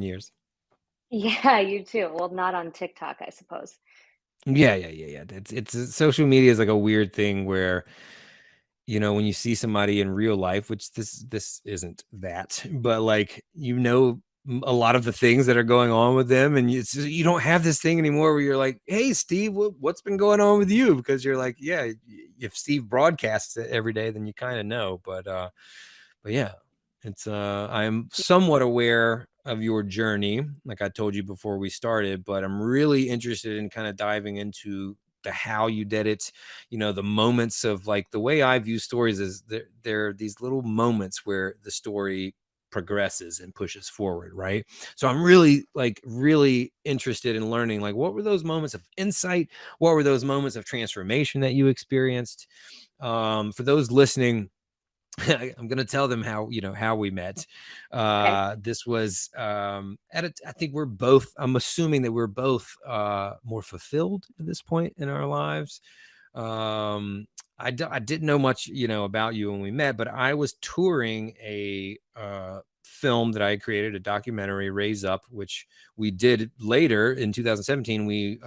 years. Yeah, you too. Well, not on TikTok, I suppose. Yeah. It's social media is like a weird thing where, when you see somebody in real life, which this isn't that, but like, a lot of the things that are going on with them, and you don't have this thing anymore where you're like, hey Steve, what's been going on with you? Because you're like, yeah, if Steve broadcasts it every day, then you kind of know. But yeah, it's I'm somewhat aware of your journey, like I told you before we started, but I'm really interested in kind of diving into the how you did it, the moments of, like, the way I view stories is there are these little moments where the story progresses and pushes forward, right? So I'm really interested in learning, like, what were those moments of insight, what were those moments of transformation that you experienced. For those listening, I'm going to tell them how we met. Okay. This was I think I'm assuming that we're both more fulfilled at this point in our lives. I didn't know much, about you when we met, but I was touring a film that I created, a documentary, Raise Up, which we did later in 2017. We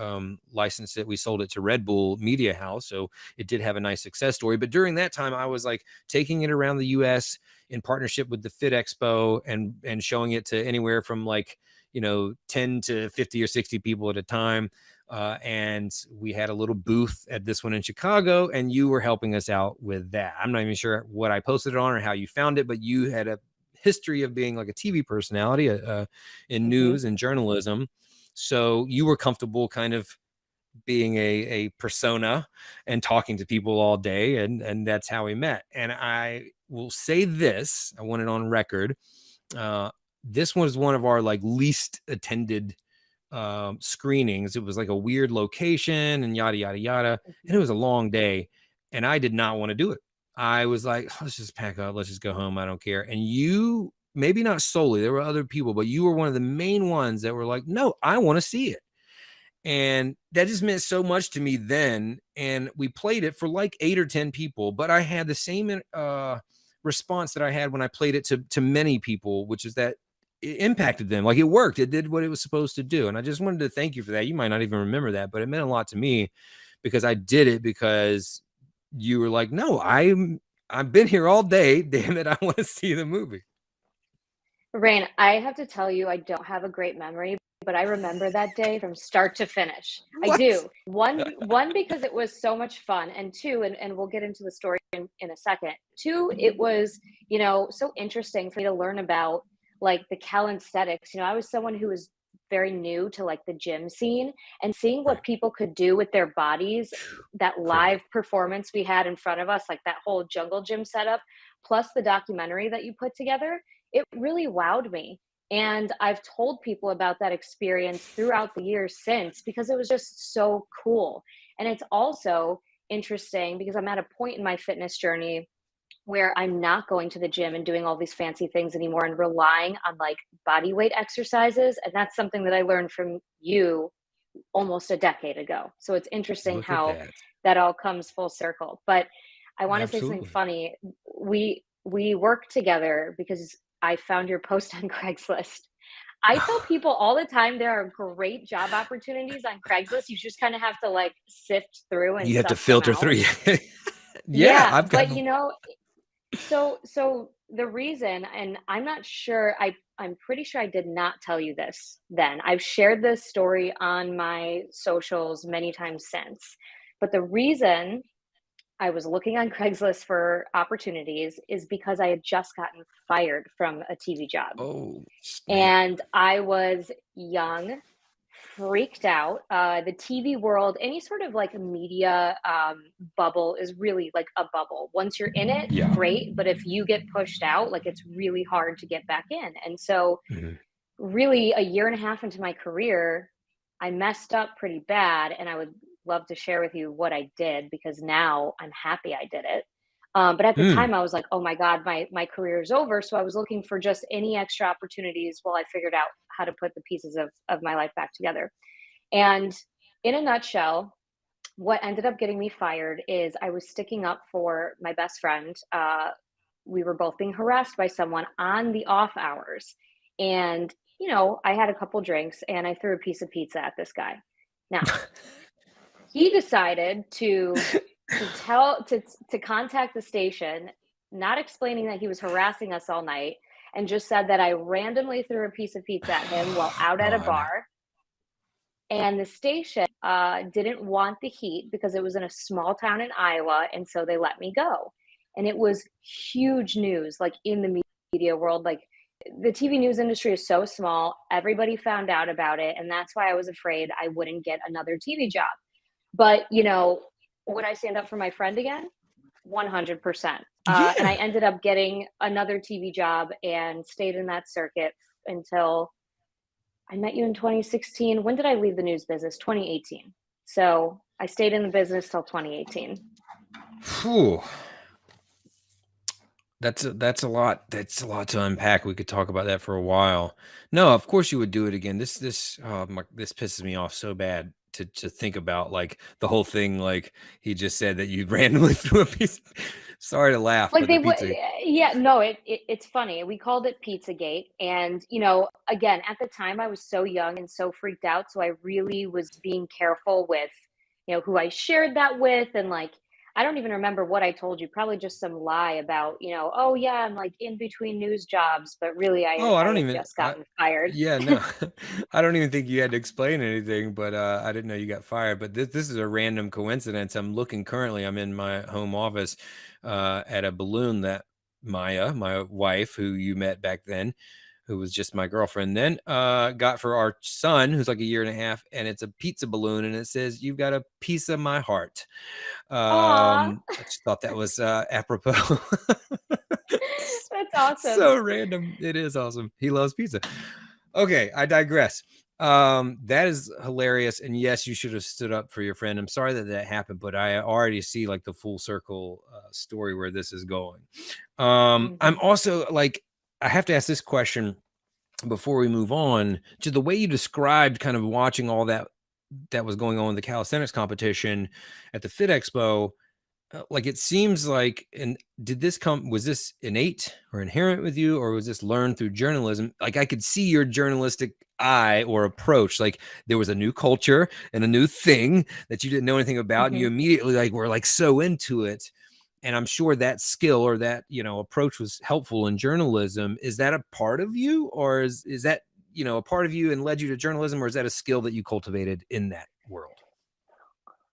licensed it, we sold it to Red Bull Media House, so it did have a nice success story. But during that time, I was like taking it around the U.S. in partnership with the Fit Expo and showing it to anywhere from, like, 10 to 50 or 60 people at a time. And we had a little booth at this one in Chicago, and you were helping us out with that. I'm not even sure what I posted it on or how you found it, but you had a history of being like a TV personality in Hmm. news and journalism. So you were comfortable kind of being a persona and talking to people all day. And that's how we met. And I will say this, I want it on record. Uh, this was one of our, like, least attended screenings. It was like a weird location and yada yada yada, and it was a long day, and I did not want to do it. I was like, let's just pack up, let's just go home, I don't care. And you, maybe not solely, there were other people, but you were one of the main ones that were like, no, I want to see it. And that just meant so much to me then. And we played it for like 8 or 10 people, but I had the same response that I had when I played it to many people, which is that it impacted them. Like, it worked. It did what it was supposed to do. And I just wanted to thank you for that. You might not even remember that, but it meant a lot to me because I did it because you were like, no, I've been here all day. Damn it. I want to see the movie. Rain, I have to tell you, I don't have a great memory, but I remember that day from start to finish. I What? do. One, because it was so much fun, and two, and we'll get into the story in a second. Two, it was, so interesting for me to learn about, like, the calisthenics. I was someone who was very new to, like, the gym scene, and seeing what Right. people could do with their bodies, that live Crazy. performance we had in front of us, like that whole jungle gym setup, plus the documentary that you put together, it really wowed me. And I've told people about that experience throughout the years since because it was just so cool. And it's also interesting because I'm at a point in my fitness journey where I'm not going to the gym and doing all these fancy things anymore and relying on, like, body weight exercises. And that's something that I learned from you almost a decade ago. So it's interesting Look at how that. that all comes full circle. But I want to say something Absolutely. funny. We work together because I found your post on Craigslist. I tell people all the time there are great job opportunities on Craigslist. You just kind of have to, like, sift through and You have to suss them filter out. through. Yeah, Yeah, I've got. but so the reason, and I'm not sure, I'm pretty sure I did not tell you this then. I've shared this story on my socials many times since. But the reason I was looking on Craigslist for opportunities is because I had just gotten fired from a TV job. Oh, snap. And I was young, freaked out. The TV world, any sort of, like, media bubble is really like a bubble. Once you're in it, Yeah. great. But if you get pushed out, like, it's really hard to get back in. And so, Mhm. really, a year and a half into my career, I messed up pretty bad. And I would love to share with you what I did because now I'm happy I did it. But at the Mm. time, I was like, oh my God, my career is over. So I was looking for just any extra opportunities while I figured out how to put the pieces of my life back together. And in a nutshell, what ended up getting me fired is I was sticking up for my best friend. We were both being harassed by someone on the off hours. And I had a couple drinks and I threw a piece of pizza at this guy. Now, he decided to contact the station, not explaining that he was harassing us all night, and just said that I randomly threw a piece of pizza at him while out at a God. bar. And the station didn't want the heat because it was in a small town in Iowa, and so they let me go. And it was huge news, like in the media world. Like the TV news industry is so small, everybody found out about it, and that's why I was afraid I wouldn't get another TV job. But would I stand up for my friend again? 100%. And I Yeah. ended up getting another TV job and stayed in that circuit until I met you in 2016. When did I leave the news business? 2018. So I stayed in the business till 2018. Whew. That's a lot. That's a lot to unpack. We could talk about that for a while. No, of course you would do it again. This pisses me off so bad to think about, like, the whole thing. Like, he just said that you randomly threw a piece. Sorry to laugh, Like but the they would, pizza. yeah, no, it's funny. We called it Pizzagate, and again, at the time, I was so young and so freaked out, so I really was being careful with, who I shared that with, and like, I don't even remember what I told you. Probably just some lie about, oh yeah, I'm like in between news jobs, but really, I Oh, I I don't had even. just gotten fired. Yeah, no, I don't even think you had to explain anything. But I didn't know you got fired. But this is a random coincidence. I'm looking currently. I'm in my home office at a balloon that Maya, my wife, who you met back then, who was just my girlfriend then, got for our son, who's like a year and a half, and it's a pizza balloon, and it says, "You've got a piece of my heart." Aw, I just thought that was apropos. that's awesome. So random. It is awesome. He loves pizza. Okay, I digress. That is hilarious. And yes, you should have stood up for your friend. I'm sorry that that happened, but I already see like the full circle story where this is going. I'm Mhm. also like, I have to ask this question before we move on to the way you described kind of watching all that was going on in the calisthenics competition at the Fit Expo. Like, it seems like, and was this innate or inherent with you, or was this learned through journalism? Like, I could see your journalistic eye or approach. Like, there was a new culture and a new thing that you didn't know anything about, and you Mhm. immediately like were like so into it. And I'm sure that skill or that approach was helpful in journalism. Is that a part of you, or is that a part of you and led you to journalism, or is that a skill that you cultivated in that world?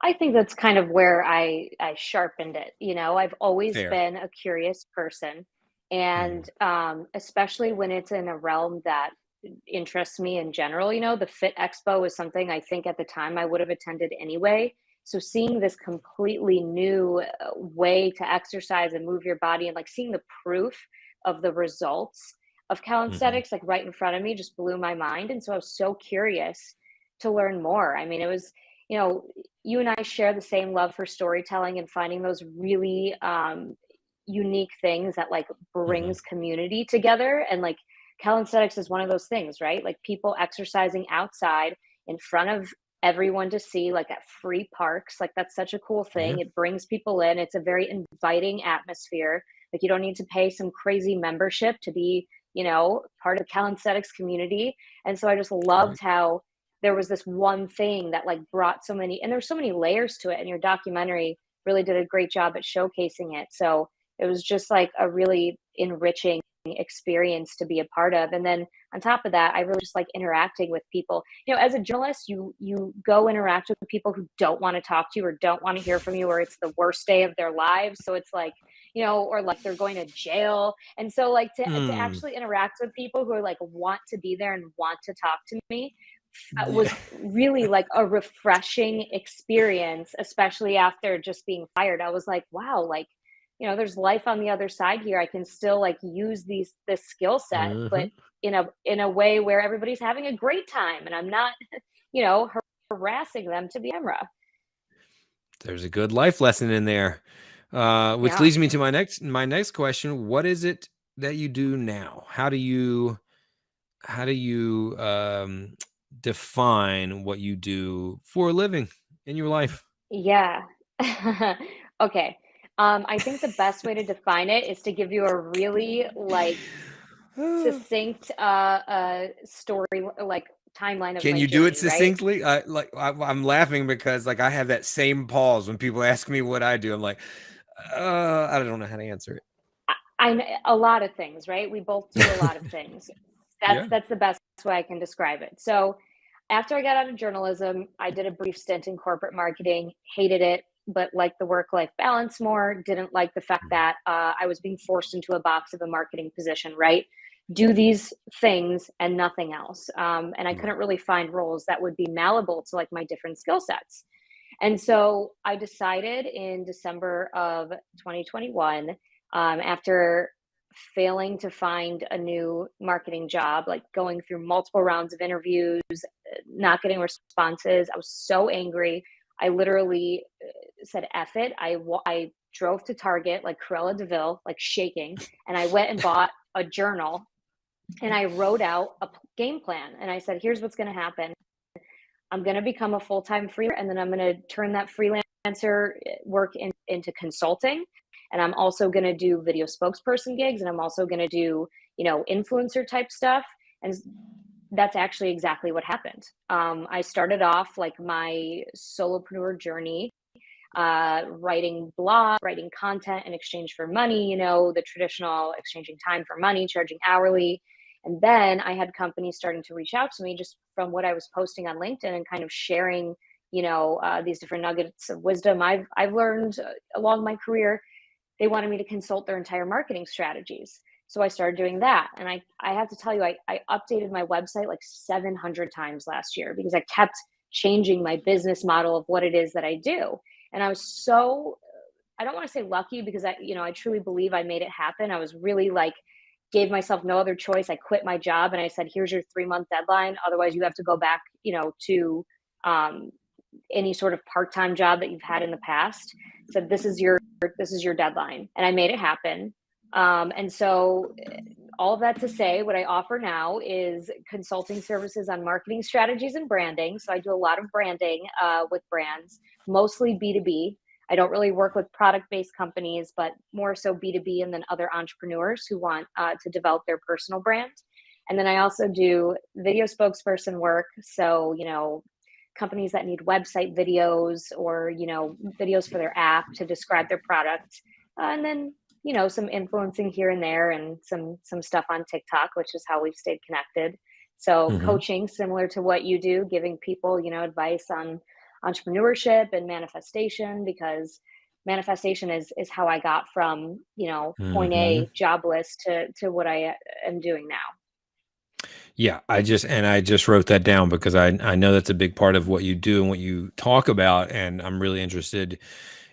I think that's kind of where I sharpened it. I've always Fair. been a curious person, Mhm. and especially when it's in a realm that interests me in general. The Fit Expo is something I think at the time I would have attended anyway. So seeing this completely new way to exercise and move your body, and like seeing the proof of the results of Mhm. calisthenics like right in front of me just blew my mind. And so I was so curious to learn more. I mean, it was, you know, you and I share the same love for storytelling and finding those really unique things that like Mhm. brings community together. And like calisthenics is one of those things, right? Like people exercising outside in front of everyone to see, like at free parks. Like that's such a cool Yeah. thing. It brings people in. It's a very inviting atmosphere. Like you don't need to pay some crazy membership to be, part of the calisthenics community. And so I just Right. loved how there was this one thing that like brought so many, and there's so many layers to it, and your documentary really did a great job at showcasing it. So it was just like a really enriching experience to be a part of. And then on top of that, I really just like interacting with people. As a journalist, you go interact with people who don't want to talk to you or don't want to hear from you, or it's the worst day of their lives. So it's like, or like they're going to jail. And so like to Mm. actually interact with people who are like want to be there and want to talk to me Yeah. was really like a refreshing experience, especially after just being fired. I was like, wow, like, there's life on the other side here. I can still like use this skill set, but Mhm. in a way where everybody's having a great time and I'm not, you know, harassing them to be camera. There's a good life lesson in there. Which Yeah. leads me to my next question. What is it that you do now? How do you define what you do for a living in your life? Yeah. Okay. I think the best way to define it is to give you a really like succinct story, like timeline of Can my you do it journey, right? succinctly? I'm laughing because like I have that same pause when people ask me what I do. I'm like, I don't know how to answer A lot of things, right? We both do a it. lot of things. Yeah. That's the best way I can describe it. So, after I got out of journalism, I did a brief stint in corporate marketing, hated it, but liked the work-life balance more, didn't like the fact that, I was being forced into a box of a marketing position, right? Do these things and nothing else, and I couldn't Right. really find roles that would be malleable to, like, my different skill sets. And so I decided in December of 2021, after failing to find a new marketing job, like going through multiple rounds of interviews, not getting responses, I was so angry. I literally said, F it. I drove to Target like Cruella DeVille, like shaking, and I went and bought a journal and I wrote out a game plan. And I said, here's what's going to happen. I'm going to become a full-time freelancer, and then I'm going to turn that freelancer work into consulting. And I'm also going to do video spokesperson gigs, and I'm also going to do, influencer type stuff. And that's actually exactly what happened. I started off like my solopreneur journey, writing blog, writing content in exchange for money, the traditional exchanging time for money, charging hourly. And then I had companies starting to reach out to me just from what I was posting on LinkedIn and kind of sharing, these different nuggets of wisdom I've learned along my career. They wanted me to consult their entire marketing strategies. So I started doing that. And I have to tell you, I updated my website like 700 times last year because I kept changing my business model of what it is that I do. And I was so, I don't want to say lucky because I truly believe I made it happen. I was really like, gave myself no other choice. I quit my job and I said, here's your 3 month deadline. Otherwise, you have to go back, to um, any sort of part-time job that you've had in the past. So this is your deadline, and I made it happen. And so all of that to say, what I offer now is consulting services on marketing strategies and branding. So I do a lot of branding with brands, mostly B2B. I don't really work with product-based companies, but more so B2B, and then other entrepreneurs who want to develop their personal brand. And then I also do video spokesperson work. So, companies that need website videos or, videos for their app to describe their product. And then, some influencing here and there and some stuff on TikTok, which is how we've stayed connected. So Hmm. coaching similar to what you do, giving people, advice on entrepreneurship and manifestation, because manifestation is how I got from, point Hmm. A jobless to what I am doing now. Yeah, I just wrote that down because I know that's a big part of what you do and what you talk about, and I'm really interested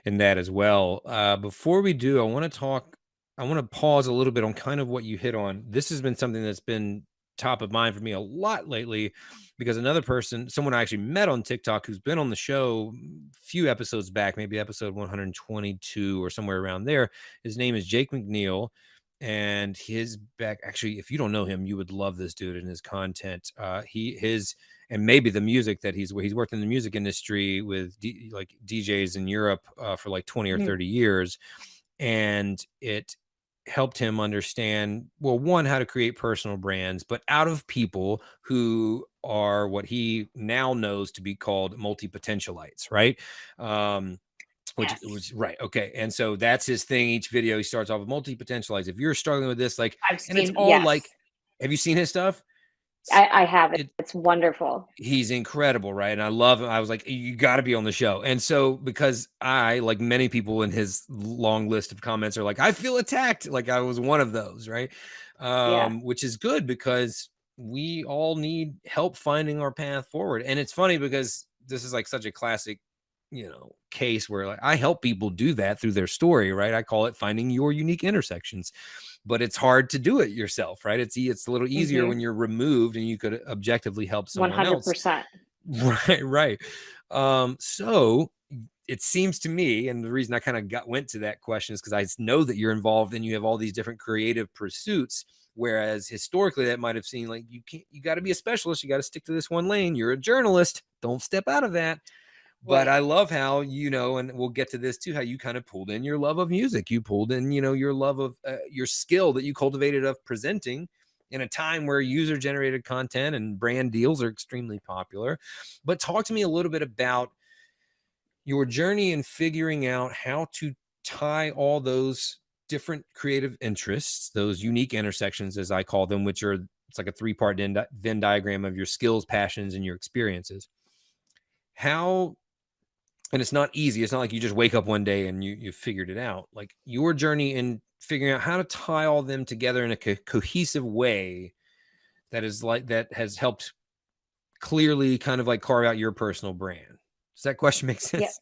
in that as well. Before we do, I want to pause a little bit on kind of what you hit on. This has been something that's been top of mind for me a lot lately because another person, someone I actually met on TikTok who's been on the show a few episodes back, maybe episode 122 or somewhere around there. His name is Jake McNeil. And his back, actually, if you don't know him, you would love this dude and his content. And maybe the music that he's worked in the music industry with like DJs in Europe for like 20 or Mhm. 30 years. And it helped him understand, well, one, how to create personal brands, but out of people who are what he now knows to be called multi-potentialites, right? Um, which Yes, was right. Okay. And so that's his thing. Each video he starts off with multi-potentialize. If you're struggling with this, like, I've and it's seen. all Yes, like, have you seen his stuff? I have it. It It's wonderful. He's incredible, right? And I love him. I was like, you got to be on the show. And so, because I, like many people in his long list of comments, are like, I feel attacked. Like I was one of those, right? Yeah. Which is good because we all need help finding our path forward. And it's funny because this is like such a classic, case where like I help people do that through their story, right? I call it finding your unique intersections, but it's hard to do it yourself, right? It's a little easier Mhm. when you're removed and you could objectively help someone else. 100%. Right, right. So it seems to me, and the reason I kind of went to that question is because I know that you're involved and you have all these different creative pursuits. Whereas historically, that might have seemed like you got to be a specialist, you got to stick to this one lane. You're a journalist, don't step out of that. But Right. I love how, and we'll get to this too, how you kind of pulled in your love of music. You pulled in, your love of your skill that you cultivated of presenting in a time where user generated content and brand deals are extremely popular. But talk to me a little bit about your journey in figuring out how to tie all those different creative interests, those unique intersections, as I call them, which are, it's like a three-part Venn diagram of your skills, passions, and your experiences. How, and it's not easy. It's not like you just wake up one day and you figured it out. Like your journey in figuring out how to tie all them together in a cohesive way that has helped clearly kind of like carve out your personal brand. Does that question make Yeah. sense?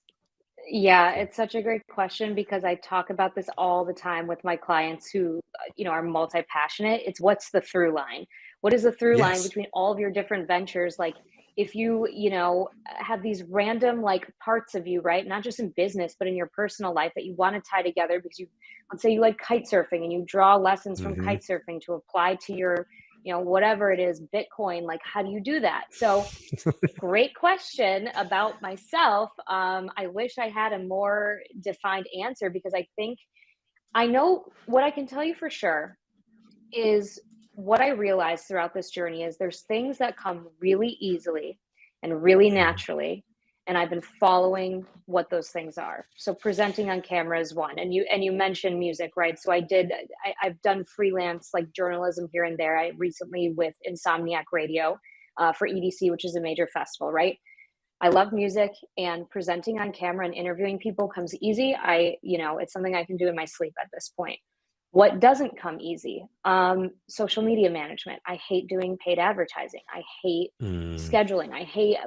Yeah, Cool. it's such a great question because I talk about this all the time with my clients who, are multi-passionate. It's what's the through line? What is the through line Yes. between all of your different ventures? Like if you, have these random like parts of you, right? Not just in business, but in your personal life that you want to tie together because let's say you like kite surfing and you draw lessons from Hmm. kite surfing to apply to your, whatever it is, Bitcoin. Like, how do you do that? So great question about myself. I wish I had a more defined answer because I think I know what I can tell you for sure is what I realized throughout this journey is there's things that come really easily and really naturally. And I've been following what those things are. So presenting on camera is one. And you mentioned music, right? So I've done freelance like journalism here and there. I recently with Insomniac Radio for EDC, which is a major festival, right? I love music and presenting on camera and interviewing people comes easy. It's something I can do in my sleep at this point. What doesn't come easy? Social media management. I hate doing paid advertising. I hate Mm. scheduling. I hate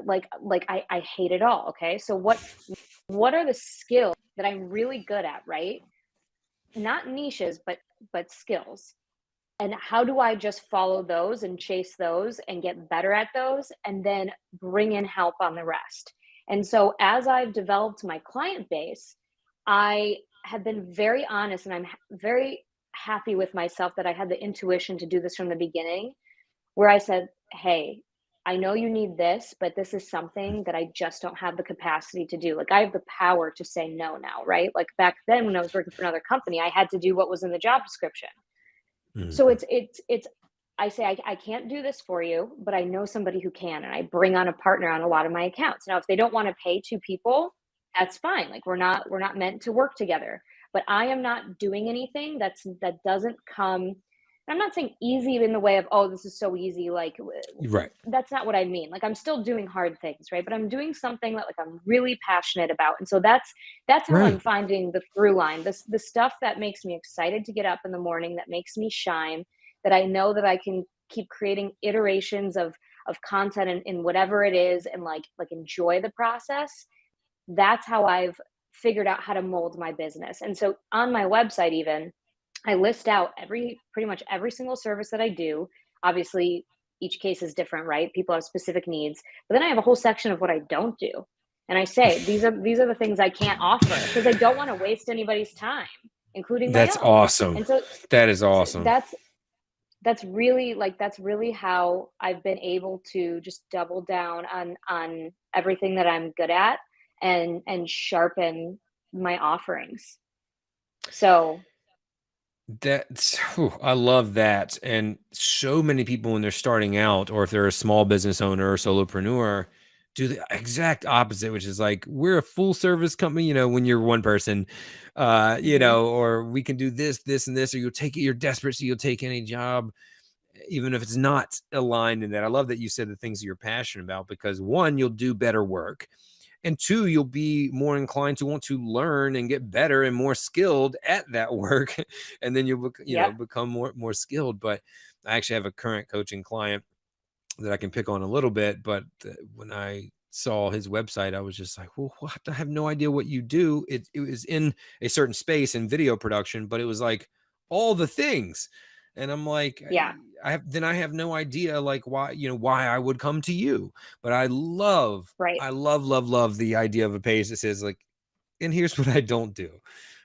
I hate it all. Okay. So what are the skills that I'm really good at, right? Not niches, but skills. And how do I just follow those and chase those and get better at those and then bring in help on the rest? And so as I've developed my client base, I have been very honest and very happy with myself that I had the intuition to do this from the beginning, where I said, hey, I know you need this, but this is something that I just don't have the capacity to do. Like I have the power to say no now, right? Like back then when I was working for another company, I had to do what was in the job description. So Mhm. it's I say, I can't do this for you, but I know somebody who can, and I bring on a partner on a lot of my accounts. Now, if they don't want to pay two people, that's fine. Like we're not meant to work together. But I am not doing anything that doesn't come. I'm not saying easy in the way of, oh, this is so easy. Like Right. that's not what I mean. Like I'm still doing hard things, right? But I'm doing something that like I'm really passionate about, and so that's how I'm Right. finding the through line. This the stuff that makes me excited to get up in the morning, that makes me shine, that I know that I can keep creating iterations of content in whatever it is and like enjoy the process. That's how I've figured out how to mold my business. And so on my website even, I list out pretty much every single service that I do. Obviously, each case is different, right? People have specific needs. But then I have a whole section of what I don't do. And I say, these are the things I can't offer because I don't want to waste anybody's time, including my That's own. awesome. And so, That is so awesome. that's really how I've been able to just double down on everything that I'm good at and sharpen my offerings. So That's whew, I love that. And so many people when they're starting out, or if they're a small business owner or solopreneur, do the exact opposite, which is like, we're a full service company, when you're one person, mhm, or we can do this, this, and this, or you're desperate, so you'll take any job, even if it's not aligned in that. I love that you said the things that you're passionate about, because one, you'll do better work. And two, you'll be more inclined to want to learn and get better and more skilled at that work. And then you'll, yep, become more skilled. But I actually have a current coaching client that I can pick on a little bit. But when I saw his website, I was just like, well, what? I have no idea what you do. It was in a certain space in video production, but it was like all the things. And I'm like, yeah, I have no idea like why I would come to you. But I love the idea of a page that says like, and here's what I don't do.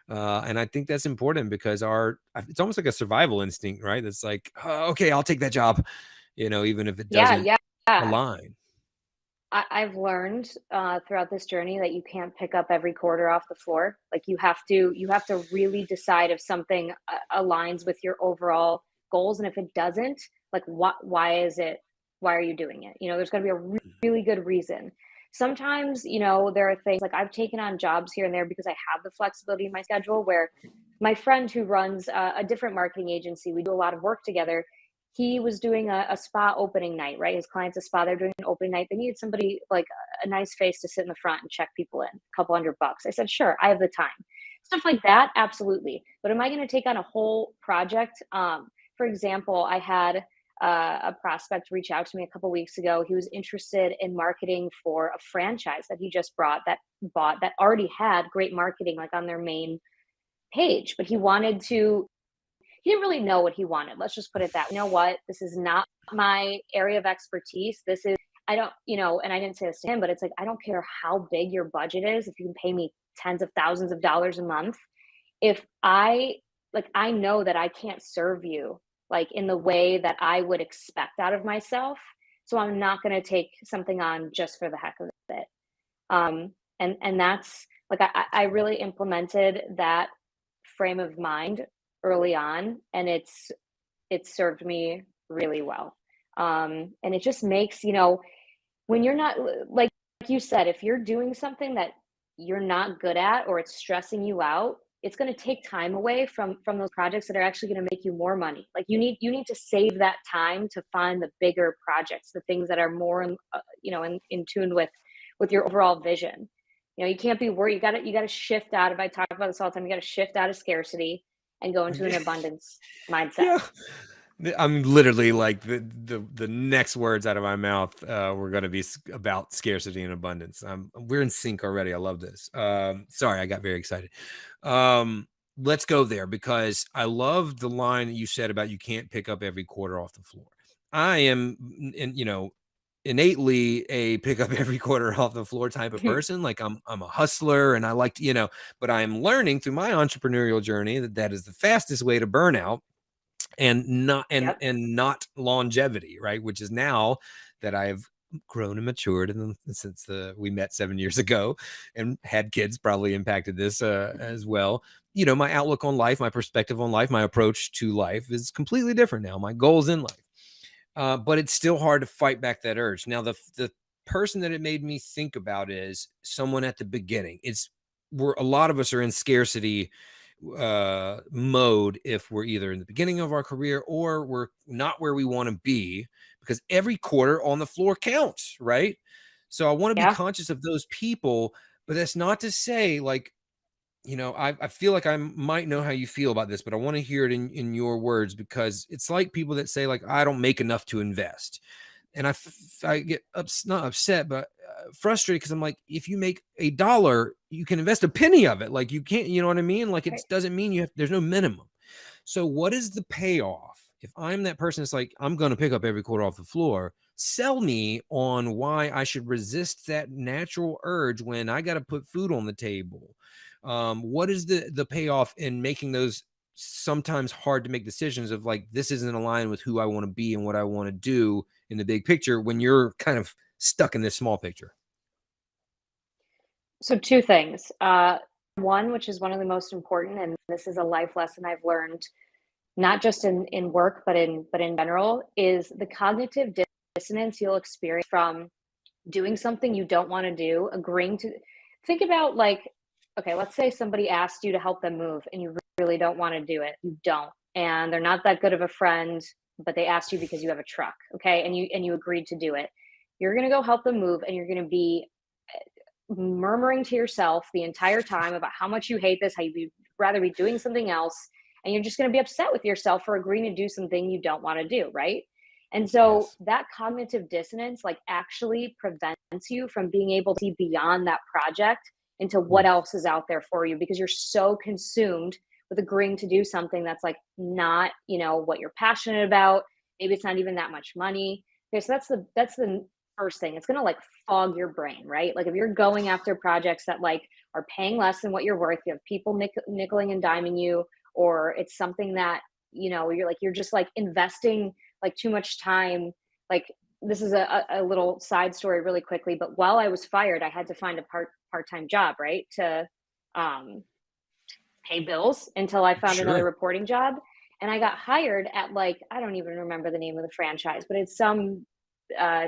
And I think that's important because it's almost like a survival instinct, right? It's like, okay, I'll take that job, even if it yeah, doesn't yeah. align. I've learned throughout this journey that you can't pick up every quarter off the floor. Like you have to really decide if something aligns with your overall goals, and if it doesn't, Like, why are you doing it? There's going to be a really good reason. Sometimes, there are things like I've taken on jobs here and there because I have the flexibility in my schedule where my friend who runs a different marketing agency, we do a lot of work together. He was doing a spa opening night, right? His client's a spa, they're doing an opening night. They needed somebody like a nice face to sit in the front and check people in, a couple $100. I said, sure, I have the time. Stuff like that, absolutely. But am I going to take on a whole project? For example, I had a prospect reach out to me a couple weeks ago. He was interested in marketing for a franchise that he just bought that already had great marketing like on their main page, but he didn't really know what he wanted. Let's just put it that. You know what? This is not my area of expertise. This is I don't, and I didn't say this to him, but it's like I don't care how big your budget is. If you can pay me tens of thousands of dollars a month, if I know that I can't serve you like in the way that I would expect out of myself, so I'm not going to take something on just for the heck of it. And that's like I really implemented that frame of mind early on, and it's served me really well. And it just makes, when you're not like you said, if you're doing something that you're not good at or it's stressing you out, it's going to take time away from those projects that are actually going to make you more money. Like you need to save that time to find the bigger projects, the things that are more in tune with your overall vision. You can't be worried. You got to shift out of, I talk about this all the time, you got to shift out of scarcity and go into an abundance mindset. Yeah. I'm literally like the next words out of my mouth were going to be about scarcity and abundance. We're in sync already. I love this. Sorry, I got very excited. Let's go there because I love the line that you said about you can't pick up every quarter off the floor. I am, innately a pick up every quarter off the floor type of person. Like I'm a hustler and I like to, but I am learning through my entrepreneurial journey that is the fastest way to burn out and not Yep. not longevity, right? Which is now that I've grown and matured, and since we met 7 years ago and had kids, probably impacted this as well. My outlook on life, my perspective on life, my approach to life is completely different now. My goals in life, but it's still hard to fight back that urge. Now, the person that it made me think about is someone at the beginning. It's where a lot of us are in scarcity mode if we're either in the beginning of our career or we're not where we want to be, because every quarter on the floor counts, right? So I want to be Yeah. conscious of those people, but that's not to say like, I feel like I might know how you feel about this, but I want to hear it in your words, because it's like people that say like, I don't make enough to invest. And I get not upset, but frustrated, because I'm like, if you make $1, you can invest a penny of it. Like you can't, you know what I mean? Like it Right. doesn't mean there's no minimum. So what is the payoff? If I'm that person, it's like, I'm going to pick up every quarter off the floor. Sell me on why I should resist that natural urge when I got to put food on the table. What is the payoff in making those sometimes hard to make decisions of like, this isn't aligned with who I want to be and what I want to do in the big picture when you're kind of stuck in this small picture? So two things. One, which is one of the most important, and this is a life lesson I've learned, not just in work, but in general, is the cognitive dissonance you'll experience from doing something you don't want to do, agreeing to. Think about like, okay, let's say somebody asked you to help them move, and you really don't want to do it. You don't, and they're not that good of a friend, but they asked you because you have a truck, okay, and you agreed to do it. You're gonna go help them move, and you're gonna be murmuring to yourself the entire time about how much you hate this, how you'd rather be doing something else, and you're just going to be upset with yourself for agreeing to do something you don't want to do, right? And so Yes. that cognitive dissonance like actually prevents you from being able to see beyond that project into what Ooh. else is out there for you, because you're so consumed with agreeing to do something that's like not, what you're passionate about. Maybe it's not even that much money. Okay, so that's the first thing. It's going to like fog your brain, right? Like if you're going after projects that like are paying less than what you're worth, you have people nickeling and diming you, or it's something that, you're just like investing like too much time. Like this is a little side story really quickly, but while I was fired, I had to find a part-time job, right? To um, pay bills until I found another Sure. reporting job. And I got hired at like, I don't even remember the name of the franchise, but it's some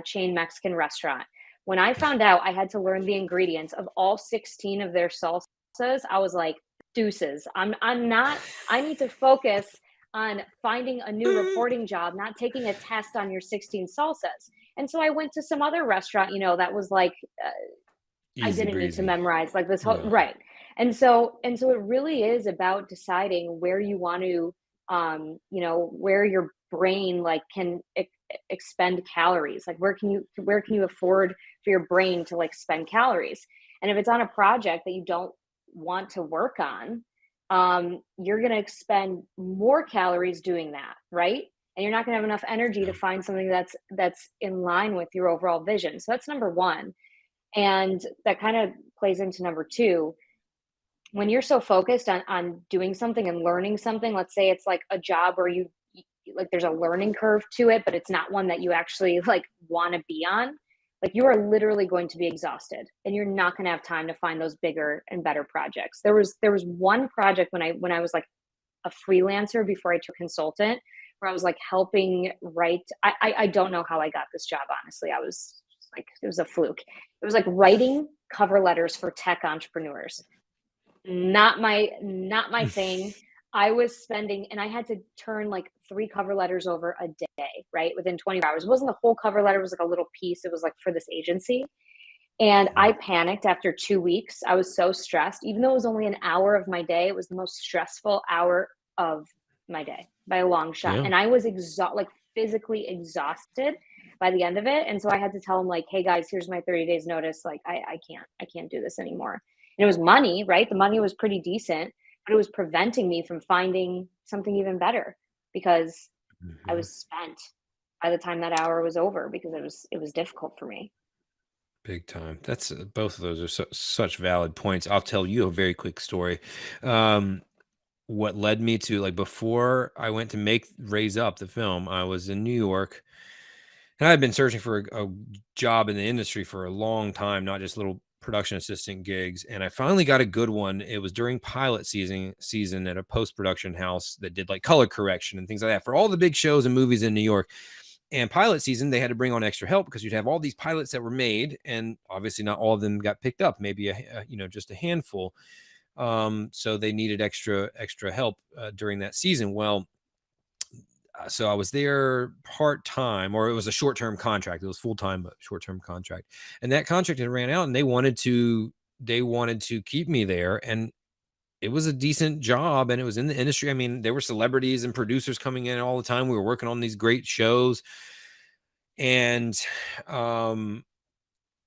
chain Mexican restaurant. When I found out I had to learn the ingredients of all 16 of their salsas, I was like, deuces. I'm not, I need to focus on finding a new reporting job, not taking a test on your 16 salsas. And so I went to some other restaurant, that was like, I Easy didn't need to breezy. memorize like this whole No. right. And so it really is about deciding where you want to where your brain like can expend calories. Like where can you afford for your brain to like spend calories? And if it's on a project that you don't want to work on, you're going to expend more calories doing that, right? And you're not going to have enough energy to Yeah. find something that's in line with your overall vision. So that's number 1. And that kind of plays into number 2. When you're so focused on doing something and learning something, let's say it's like a job where like there's a learning curve to it, but it's not one that you actually like want to be on. Like you are literally going to be exhausted and you're not going to have time to find those bigger and better projects. There was one project when I was like a freelancer before I took consultant where I was like helping write. I don't know how I got this job, honestly. I was like, it was a fluke. It was like writing cover letters for tech entrepreneurs. Not my thing. I was spending, and I had to turn like 3 cover letters over a day, right? Within 24 hours. It wasn't the whole cover letter, it was like a little piece. It was like for this agency. And I panicked after 2 weeks. I was so stressed. Even though it was only an hour of my day, it was the most stressful hour of my day by a long shot. Yeah. And I was like physically exhausted by the end of it. And so I had to tell them like, hey guys, here's my 30 days notice. Like I can't do this anymore. And it was money, right? The money was pretty decent, but it was preventing me from finding something even better because I Mhm. was spent by the time that hour was over because it was difficult for me. Big time. That's both of those are such valid points. I'll tell you a very quick story. Um, what led me to like before I went to make Raise Up the film, I was in New York and I had been searching for a job in the industry for a long time, not just little production assistant gigs. And I finally got a good one. It was during pilot season at a post production house that did like color correction and things like that for all the big shows and movies in New York. And pilot season, they had to bring on extra help because you'd have all these pilots that were made, and obviously not all of them got picked up. Maybe just a handful. So they needed extra help during that season. Well, so I was there part time, or it was a short term contract. It was full time, but short term contract, and that contract had ran out, and they wanted to keep me there, and it was a decent job, and it was in the industry. I mean, there were celebrities and producers coming in all the time. We were working on these great shows, and um,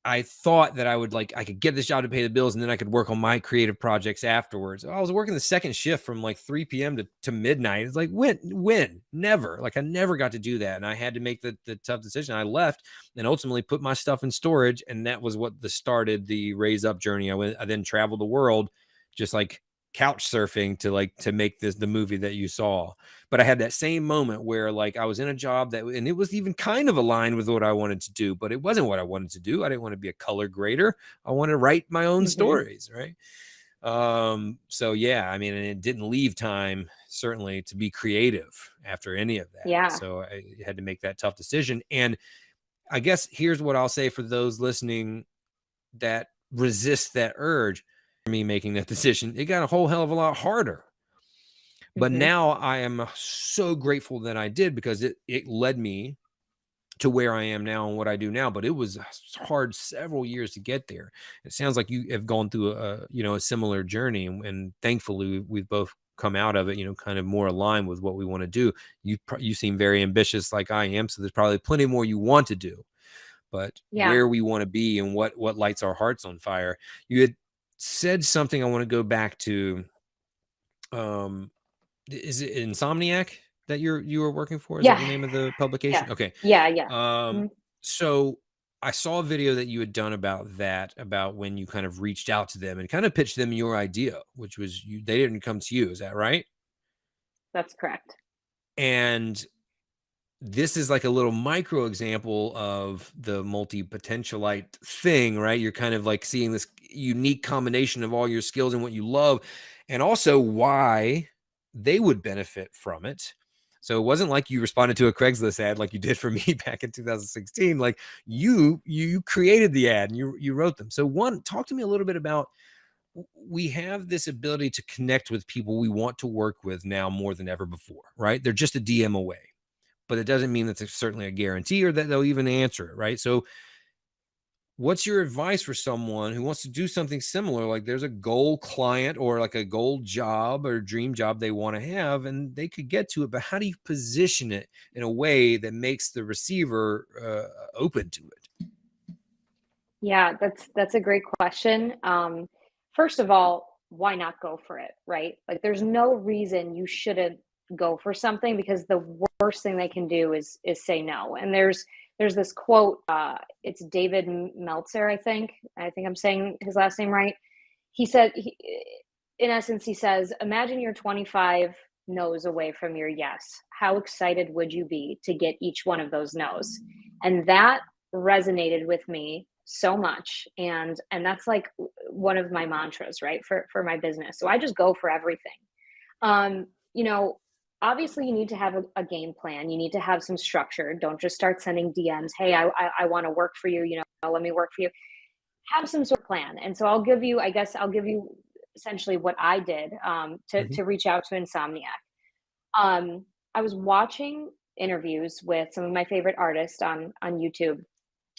I thought that I could get this job to pay the bills and then I could work on my creative projects afterwards. I was working the second shift from like 3 p.m. to midnight. It's like when, never. Like I never got to do that. And I had to make the tough decision. I left and ultimately put my stuff in storage. And that was what started the Raise Up journey. I then traveled the world just like couch surfing to make the movie that you saw. But I had that same moment where like I was in a job and it was even kind of aligned with what I wanted to do, but it wasn't what I wanted to do. I didn't want to be a color grader. I want to write my own Hmm. stories, right? So yeah, I mean, and it didn't leave time certainly to be creative after any of that. Yeah. So I had to make that tough decision. And I guess here's what I'll say for those listening that resist that urge. Me making that decision, it got a whole hell of a lot harder. But Hmm. now I am so grateful that I did because it led me to where I am now and what I do now. But it was hard several years to get there. It sounds like you have gone through a similar journey, and thankfully we've both come out of it, kind of more aligned with what we want to do. You seem very ambitious like I am, so there's probably plenty more you want to do. But Yeah. where we want to be and what lights our hearts on fire. You had said something I want to go back to. Um, is it Insomniac that you were working for? Is that Yeah. the name of the Yeah. publication? Okay. Yeah. Yeah. Um, Mhm. so I saw a video that you had done about that, about when you kind of reached out to them and kind of pitched them your idea, which was they didn't come to you. Is that right? That's correct. And this is like a little micro example of the multi-potentialite thing, right? You're kind of like seeing this unique combination of all your skills and what you love, and also why they would benefit from it. So it wasn't like you responded to a Craigslist ad like you did for me back in 2016. Like you created the ad and you wrote them. So one, talk to me a little bit about, we have this ability to connect with people we want to work with now more than ever before, right? They're just a DM away, but it doesn't mean that's certainly a guarantee or that they'll even answer it, right? So what's your advice for someone who wants to do something similar? Like there's a goal client or like a goal job or dream job they want to have and they could get to it, but how do you position it in a way that makes the receiver open to it? Yeah, that's a great question. First of all, why not go for it, right? Like, there's no reason you shouldn't go for something because the worst thing they can do is say no. And there's this quote. It's David Meltzer, I think. I think I'm saying his last name right. He said, in essence, he says, imagine you're 25 no's away from your yes. How excited would you be to get each one of those no's? And that resonated with me so much, and that's like one of my mantras, right, for my business. So I just go for everything. You know, obviously you need to have a game plan. You need to have some structure. Don't just start sending DMs. Hey, I want to work for you. Let me work for you. Have some sort of plan. And so I'll give you essentially what I did, Mm-hmm. to reach out to Insomniac. I was watching interviews with some of my favorite artists on YouTube,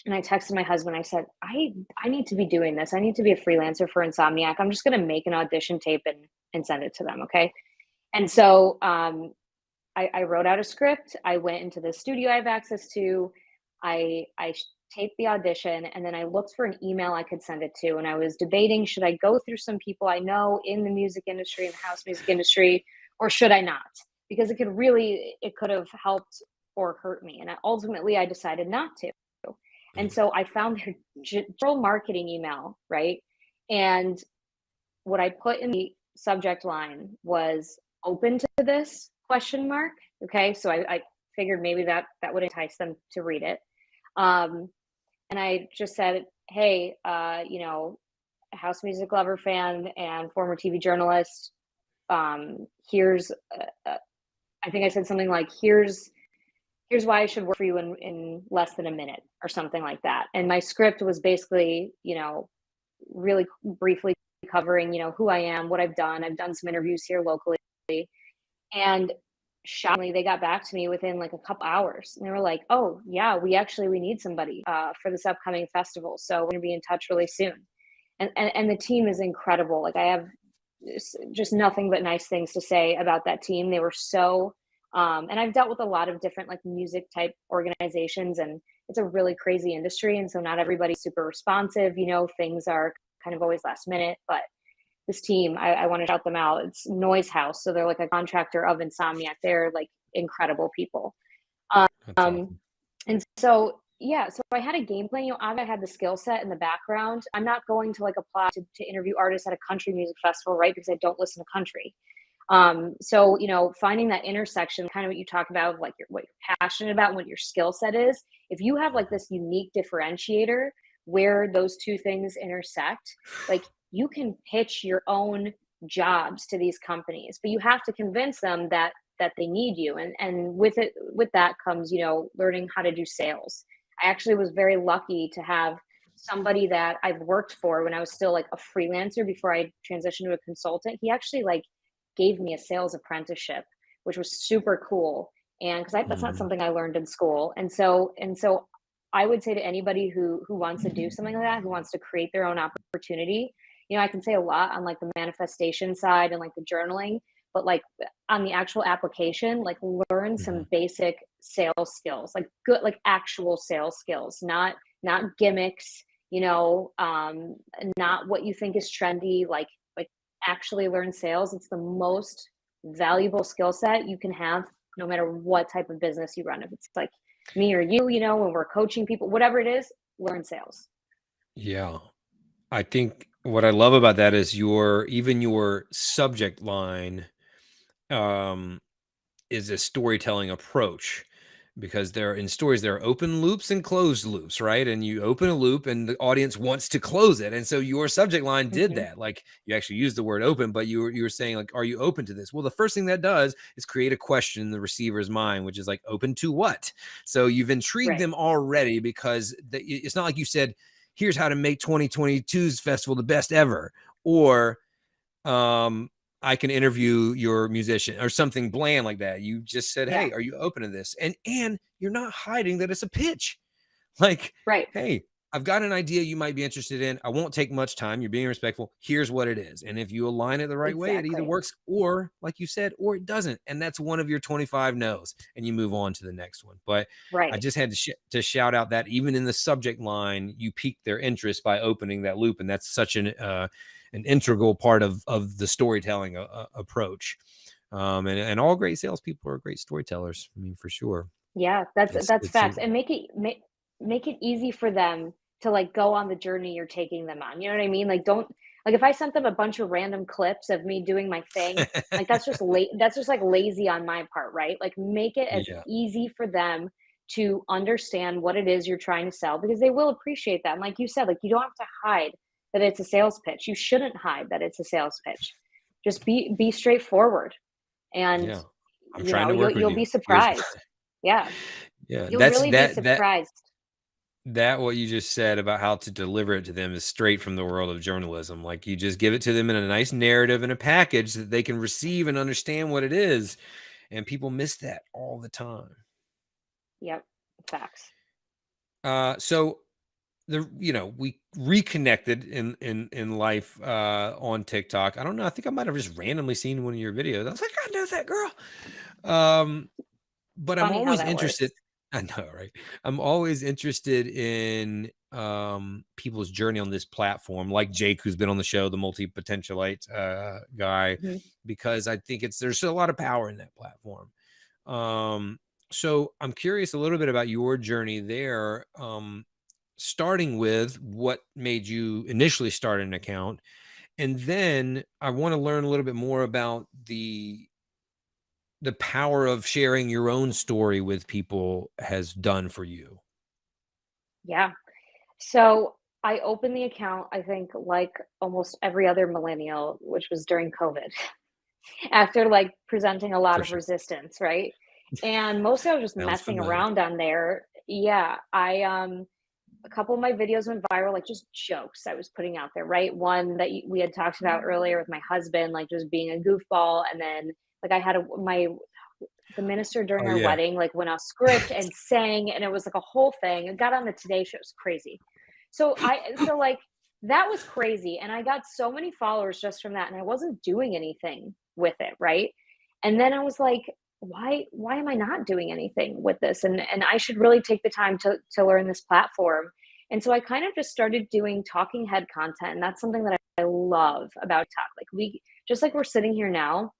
and I texted my husband. I said, I need to be doing this. I need to be a freelancer for Insomniac. I'm just going to make an audition tape and send it to them. Okay. And so I wrote out a script. I went into the studio I have access to. I taped the audition, and then I looked for an email I could send it to. And I was debating, should I go through some people I know in the music industry, in the house music industry, or should I not? Because it could have helped or hurt me. And ultimately, I decided not to. And so I found their general marketing email, right? And what I put in the subject line was open to this question mark. Okay. So I figured maybe that would entice them to read it. Um, and I just said, hey, house music lover fan and former TV journalist. Here's, I think I said something like, here's why I should work for you in less than a minute or something like that. And my script was basically, really briefly covering, who I am, what I've done. I've done some interviews here locally. And shockingly, they got back to me within like a couple hours. And they were like, oh, yeah, we need somebody for this upcoming festival. So we're going to be in touch really soon. And the team is incredible. Like, I have just nothing but nice things to say about that team. They were so, and I've dealt with a lot of different like music type organizations, and it's a really crazy industry. And so not everybody's super responsive. Things are kind of always last minute, but this team, I want to shout them out. It's Noise House. So they're like a contractor of Insomniac. They're like incredible people. That's Um, awesome. and so, yeah, so I had a game plan. I had the skill set in the background. I'm not going to like apply to interview artists at a country music festival, right? Because I don't listen to country. So, finding that intersection, kind of what you talk about, like what you're passionate about, what your skill set is. If you have like this unique differentiator where those two things intersect, like you can pitch your own jobs to these companies, but you have to convince them that they need you. And with that comes, learning how to do sales. I actually was very lucky to have somebody that I've worked for when I was still like a freelancer before I transitioned to a consultant. He actually like gave me a sales apprenticeship, which was super cool. And because that's not Mm-hmm. something I learned in school. And so I would say to anybody who wants to do something like that, who wants to create their own opportunity, I can say a lot on like the manifestation side and like the journaling, but like on the actual application, like learn Mm-hmm. some basic sales skills, like good, like actual sales skills, not gimmicks, not what you think is trendy, like actually learn sales. It's the most valuable skill set you can have no matter what type of business you run. If it's like me or you, when we're coaching people, whatever it is, learn sales. Yeah. I think what I love about that is your subject line um, is a storytelling approach. because there in stories there are open loops and closed loops, right? And you open a loop and the audience wants to close it, and so your subject line did Mhm. that. Like, you actually used the word open, but you were saying, like, are you open to this? Well, the first thing that does is create a question in the receiver's mind, which is like, open to what? So you've intrigued Right. them already, because it's not like you said, here's how to make 2022's festival the best ever, or um I can interview your musician, or something bland like that. You just said, Yeah. hey, are you open to this? And you're not hiding that it's a pitch. Like, Right. hey, I've got an idea you might be interested in. I won't take much time. You're being respectful. Here's what it is. And if you align it the right way, it either Exactly. works, or like you said, or it doesn't. And that's one of your 25 no's, and you move on to the next one. But I Right. just had to shout out that even in the subject line, you piqued their interest by opening that loop. And that's such an integral part of the storytelling approach. And all great salespeople are great storytellers. I mean, for sure. Yeah, It's that's it's facts, and make it easy for them to, like, go on the journey you're taking them on, you know what I mean? Like, don't like, if I sent them a bunch of random clips of me doing my thing, like, that's just, like, lazy on my part, right? Like, make it as yeah, easy for them to understand what it is you're trying to sell, because they will appreciate that, and like you said, like, you don't have to hide that it's a sales pitch. You shouldn't hide that it's a sales pitch. Just be straightforward, and, yeah. I'm trying to work with you'll you. be Here's surprised. Yeah. yeah, You'll that's really be surprised. that what you just said about how to deliver it to them is straight from the world of journalism. Like, you just give it to them in a nice narrative and a package that they can receive and understand what it is. And people miss that all the time. Yep, facts. So we reconnected in life on TikTok. I don't know. I think I might have just randomly seen one of your videos. I was like, I know that girl. Um, It's but I'm funny how always that interested. works. I know, right? I'm always interested in people's journey on this platform, like Jake, who's been on the show, the multi-potentialite guy, Mhm. because I think there's a lot of power in that platform. Um, so I'm curious a little bit about your journey there. Starting with what made you initially start an account, and then I want to learn a little bit more about the power of sharing your own story with people has done for you. Yeah. So, I opened the account, I think, like almost every other millennial, which was during COVID, after, like, presenting a lot For of sure. resistance, right? And mostly I was just Sounds messing familiar. around on there. Yeah, a couple of my videos went viral, like, just jokes I was putting out there, right? One that we had talked about earlier with my husband, like, just being a goofball, and then, like, I had the minister during Oh our yeah. wedding, like, went off script and sang, and it was like a whole thing. It got on the Today Show. It was crazy. Like, that was crazy, and I got so many followers just from that, and I wasn't doing anything with it, right? And then I was like, why am I not doing anything with this? And I should really take the time to learn this platform. And so I kind of just started doing talking head content, and that's something that I love about talk. Like, we just like we're sitting here now,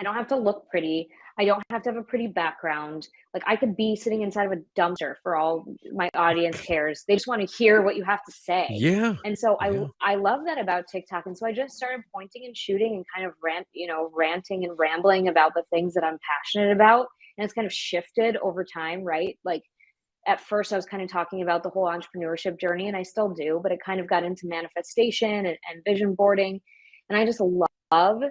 I don't have to look pretty. I don't have to have a pretty background. Like, I could be sitting inside of a dumpster for all my audience cares. They just want to hear what you have to say. Yeah. And so Yeah. I love that about TikTok. And so I just started pointing and shooting and kind of ranting and rambling about the things that I'm passionate about. And it's kind of shifted over time, right? Like, at first I was kind of talking about the whole entrepreneurship journey, and I still do, but it kind of got into manifestation and vision boarding. And I just love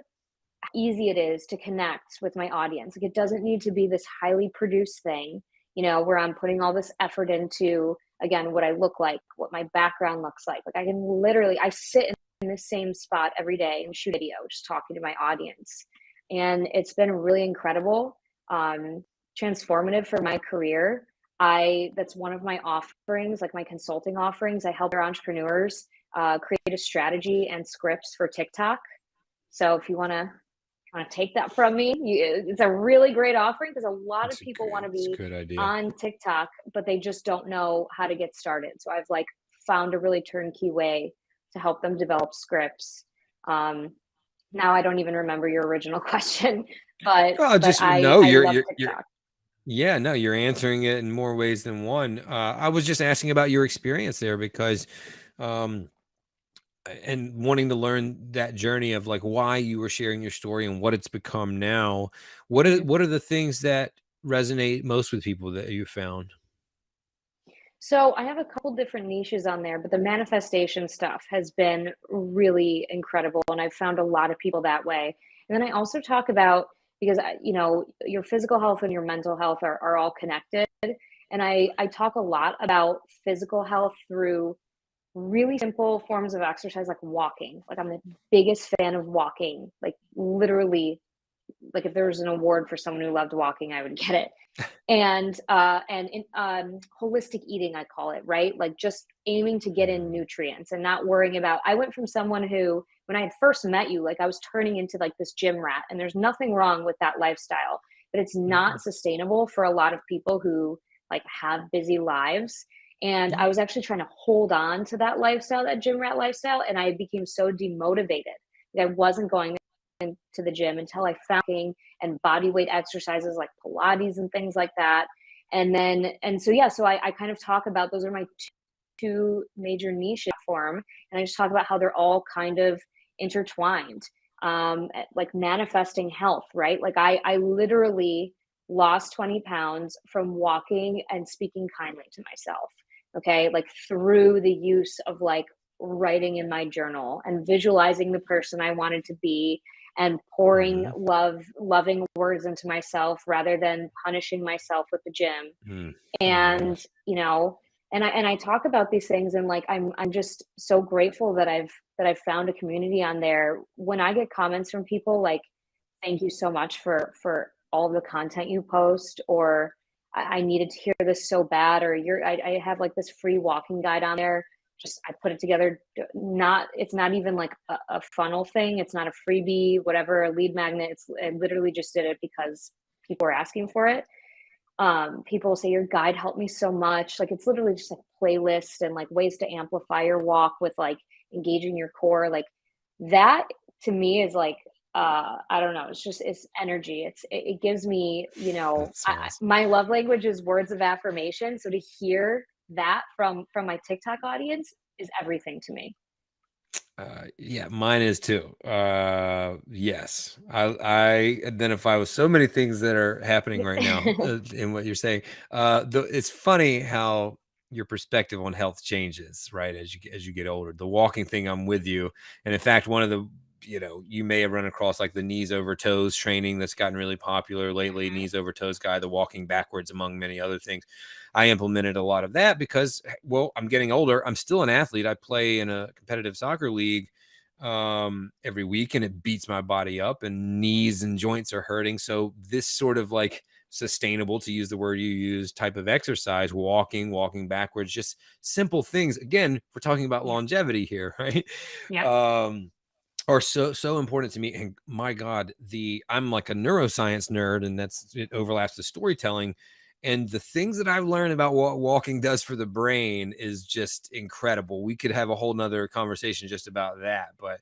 easy it is to connect with my audience. Like, it doesn't need to be this highly produced thing, where I'm putting all this effort into, again, what I look like, what my background looks like. Like, I sit in the same spot every day and shoot video, just talking to my audience. And it's been really incredible, transformative for my career. That's one of my offerings, like my consulting offerings. I help our entrepreneurs create a strategy and scripts for TikTok. So if you want to take that from me, it's a really great offering, because a lot of people want to It's a be good idea. on TikTok, but they just don't know how to get started. So I've, like, found a really turnkey way to help them develop scripts. Um, Now I don't even remember your original question, but Oh, but just no, I love you're TikTok. yeah, no, you're answering it in more ways than one. I was just asking about your experience there because um and wanting to learn that journey of like why you were sharing your story and what it's become now. Mhm. What are the things that resonate most with people that you found? So I have a couple different niches on there, but the manifestation stuff has been really incredible, and I've found a lot of people that way. And then I also talk about, because your physical health and your mental health are all connected, and I talk a lot about physical health through really simple forms of exercise like walking. Like I'm the biggest fan of walking, like literally, like if there was an award for someone who loved walking, I would get it. And holistic eating, I call it, right? Like just aiming to get in nutrients and not worrying about. I went from someone who, when I had first met you, like I was turning into like this gym rat, and there's nothing wrong with that lifestyle, but it's Mm-mm. not sustainable for a lot of people who like have busy lives. And I Yeah. was actually trying to hold on to that lifestyle, that gym rat lifestyle, and I became so demotivated. Like I wasn't going to the gym until I found and body weight exercises like Pilates and things like that. And so I kind of talk about, those are my two major niches form, and I just talk about how they're all kind of intertwined. Like manifesting health, right? Like I literally lost 20 pounds from walking and speaking kindly to myself. Okay, like through the use of like writing in my journal and visualizing the person I wanted to be, and pouring Mm-hmm. loving words into myself rather than punishing myself with the gym. Mm. Oh And yes. I talk about these things, and like I'm just so grateful that I've found a community on there. When I get comments from people like, thank you so much for all the content you post, or I needed to hear this so bad, or I have like this free walking guide on there. Just I put it together. Not It's not even like a funnel thing. It's not a freebie, whatever, a lead magnet. I literally just did it because people were asking for it. People say your guide helped me so much. Like it's literally just a playlist and like ways to amplify your walk with like engaging your core. Like that to me is like, I don't know, it's energy. It gives me, That's awesome. my love language is words of affirmation. So to hear that from my TikTok audience is everything to me. Yeah, mine is too. Yes, I identify with so many things that are happening right now in what you're saying. It's funny how your perspective on health changes, right? As you get older. The walking thing, I'm with you. And in fact, one of the you may have run across like the knees over toes training that's gotten really popular lately. Mhm. Knees over toes guy, the walking backwards, among many other things. I implemented a lot of that because, well, I'm getting older. I'm still an athlete. I play in a competitive soccer league every week, and it beats my body up, and knees and joints are hurting. So this sort of like sustainable, to use the word you use, type of exercise, walking backwards, just simple things. Again, we're talking about Yeah. longevity here, right? Yep. Um, are so important to me. And my God, I'm like a neuroscience nerd, and it overlaps to storytelling. And the things that I've learned about what walking does for the brain is just incredible. We could have a whole nother conversation just about that, but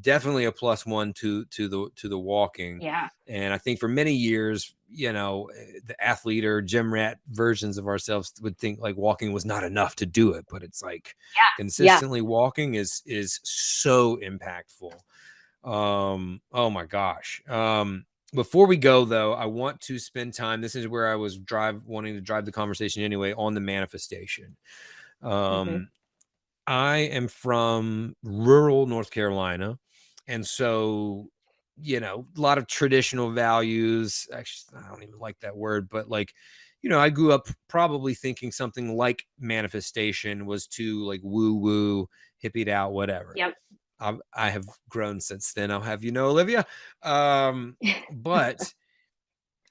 definitely a plus one to the walking. Yeah. And I think for many years, the athlete or gym rat versions of ourselves would think like walking was not enough to do it, but it's like Yeah. consistently walking is so impactful. Oh my gosh. Before we go though, I want to spend time. This is where I was wanting to drive the conversation anyway, on the manifestation. Yeah. Hmm. Um, I am from rural North Carolina. And so, a lot of traditional values. Actually, I don't even like that word, but like, I grew up probably thinking something like manifestation was to like woo woo, hippied out, whatever. Yep. I have grown since then. I'll have you know, Olivia. Um, but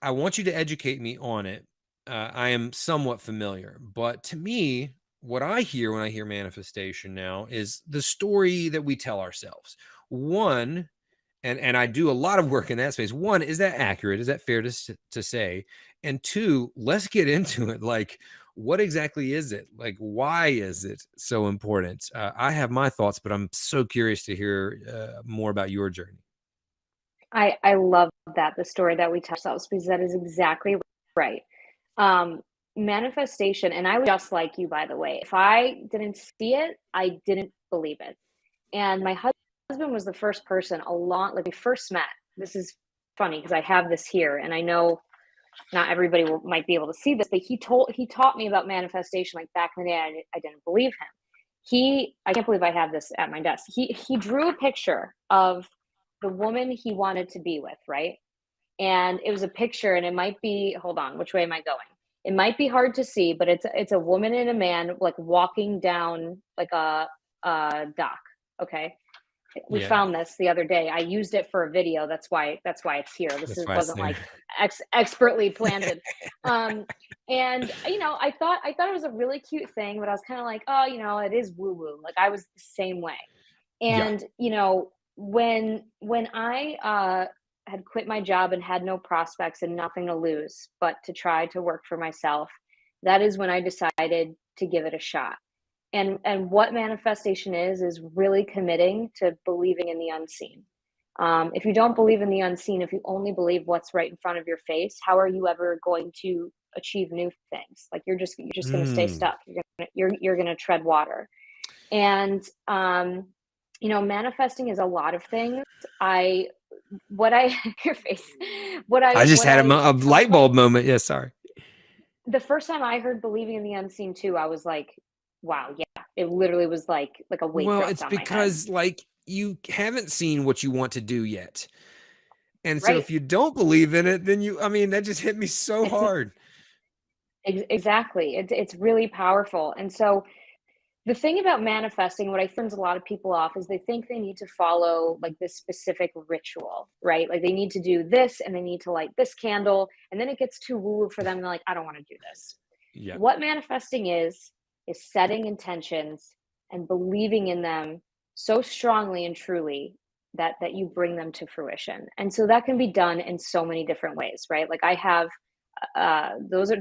I want you to educate me on it. I am somewhat familiar, but to me, what I hear when I hear manifestation now is the story that we tell ourselves. One, and I do a lot of work in that space. One, is that accurate? Is that fair to say? And two, let's get into it. Like, what exactly is it? Like, why is it so important? I have my thoughts, but I'm so curious to hear more about your journey. I love that, the story that we tell ourselves, because that is exactly right. Um, Manifestation, and I was just like you, by the way. If I didn't see it, I didn't believe it. And my husband was the first person, like we first met. This is funny because I have this here, and I know not everybody might be able to see this, but he taught me about manifestation like back in the day. I didn't believe him. I can't believe I have this at my desk. He drew a picture of the woman he wanted to be with, right? And it was a picture, and it might be, hold on, which way am I going? It might be hard to see, but it's a woman and a man like walking down like a dock. Okay. We Yeah, found this the other day. I used it for a video. That's why it's here. that's why I Wasn't say. like expertly planted. Um, and I thought it was a really cute thing, but I was kind of like, oh, it is woo woo. Like I was the same way. Yeah, And when I had quit my job and had no prospects and nothing to lose, but to try to work for myself, that is when I decided to give it a shot. And what manifestation is really committing to believing in the unseen. If you don't believe in the unseen, if you only believe what's right in front of your face, how are you ever going to achieve new things? Like you're just going to stay mm. stuck. You're going to tread water. And manifesting is a lot of things. I what I your face. I just What had I a come light from bulb moment. Yeah, sorry. the first time I heard believing in the unseen too, I was like, wow, yeah. It literally was like a weight Well, dropped it's on my head. because like you haven't seen what you want to do yet. And so Right. if you don't believe in it, then I mean, that just hit me so It's hard. exactly. It's really powerful. And so the thing about manifesting, what I think turns a lot of people off is they think they need to follow like this specific ritual, right? Like they need to do this and they need to light this candle, and then it gets too woo-woo for them. They're like, I don't want to do this. Yeah. What manifesting is setting intentions and believing in them so strongly and truly that you bring them to fruition. And so that can be done in so many different ways, right? Like I have